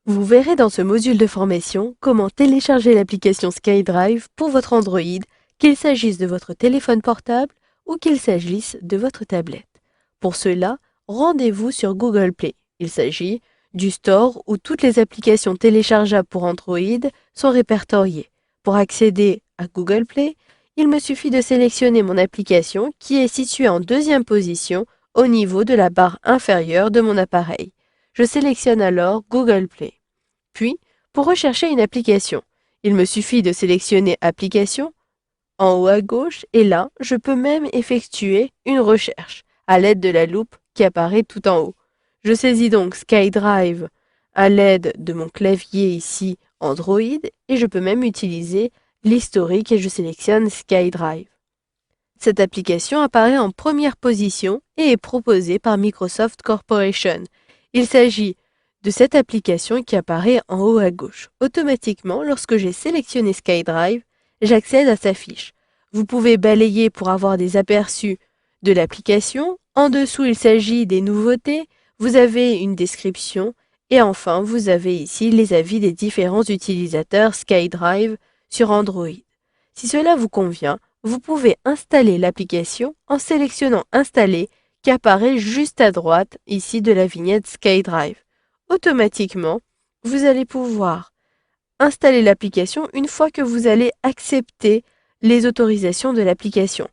Vous verrez dans ce module de formation comment télécharger l'application SkyDrive pour votre Android, qu'il s'agisse de votre téléphone portable ou qu'il s'agisse de votre tablette. Pour cela, rendez-vous sur Google Play. Il s'agit du store où toutes les applications téléchargeables pour Android sont répertoriées. Pour accéder à Google Play, il me suffit de sélectionner mon application qui est située en deuxième position au niveau de la barre inférieure de mon appareil. Je sélectionne alors Google Play. Puis, pour rechercher une application, il me suffit de sélectionner Application en haut à gauche et là, je peux même effectuer une recherche à l'aide de la loupe qui apparaît tout en haut. Je saisis donc SkyDrive à l'aide de mon clavier ici Android et je peux même utiliser l'historique et je sélectionne SkyDrive. Cette application apparaît en première position et est proposée par Microsoft Corporation. Il s'agit de cette application qui apparaît en haut à gauche. Automatiquement, lorsque j'ai sélectionné SkyDrive, j'accède à sa fiche. Vous pouvez balayer pour avoir des aperçus de l'application. En dessous, il s'agit des nouveautés. Vous avez une description. Et enfin, vous avez ici les avis des différents utilisateurs SkyDrive sur Android. Si cela vous convient, vous pouvez installer l'application en sélectionnant Installer qui apparaît juste à droite ici de la vignette SkyDrive. Automatiquement, vous allez pouvoir installer l'application une fois que vous allez accepter les autorisations de l'application.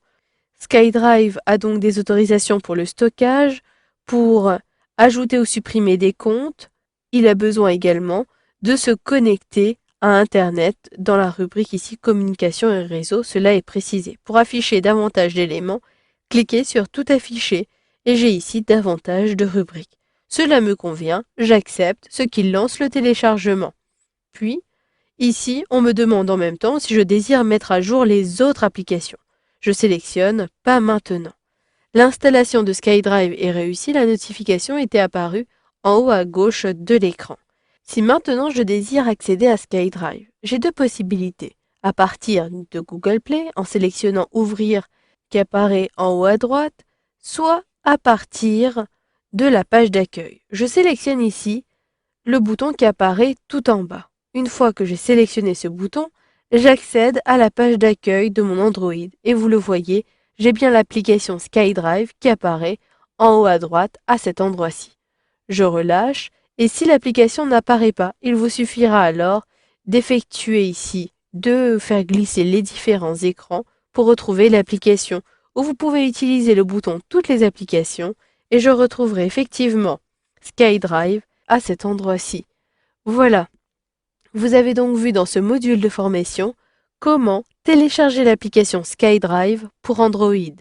SkyDrive a donc des autorisations pour le stockage, pour ajouter ou supprimer des comptes. Il a besoin également de se connecter à Internet dans la rubrique ici Communication et réseau, cela est précisé. Pour afficher davantage d'éléments, cliquez sur Tout afficher et j'ai ici davantage de rubriques. Cela me convient, j'accepte, ce qui lance le téléchargement. Puis, ici, on me demande en même temps si je désire mettre à jour les autres applications. Je sélectionne Pas maintenant. L'installation de SkyDrive est réussie, la notification était apparue en haut à gauche de l'écran. Si maintenant je désire accéder à SkyDrive, j'ai deux possibilités. À partir de Google Play, en sélectionnant Ouvrir qui apparaît en haut à droite, soit à partir de la page d'accueil. Je sélectionne ici le bouton qui apparaît tout en bas. Une fois que j'ai sélectionné ce bouton, j'accède à la page d'accueil de mon Android et vous le voyez, j'ai bien l'application SkyDrive qui apparaît en haut à droite à cet endroit-ci. Je relâche et si l'application n'apparaît pas, il vous suffira alors d'effectuer ici, de faire glisser les différents écrans pour retrouver l'application ou vous pouvez utiliser le bouton Toutes les applications et je retrouverai effectivement SkyDrive à cet endroit-ci. Voilà, vous avez donc vu dans ce module de formation comment télécharger l'application SkyDrive pour Android.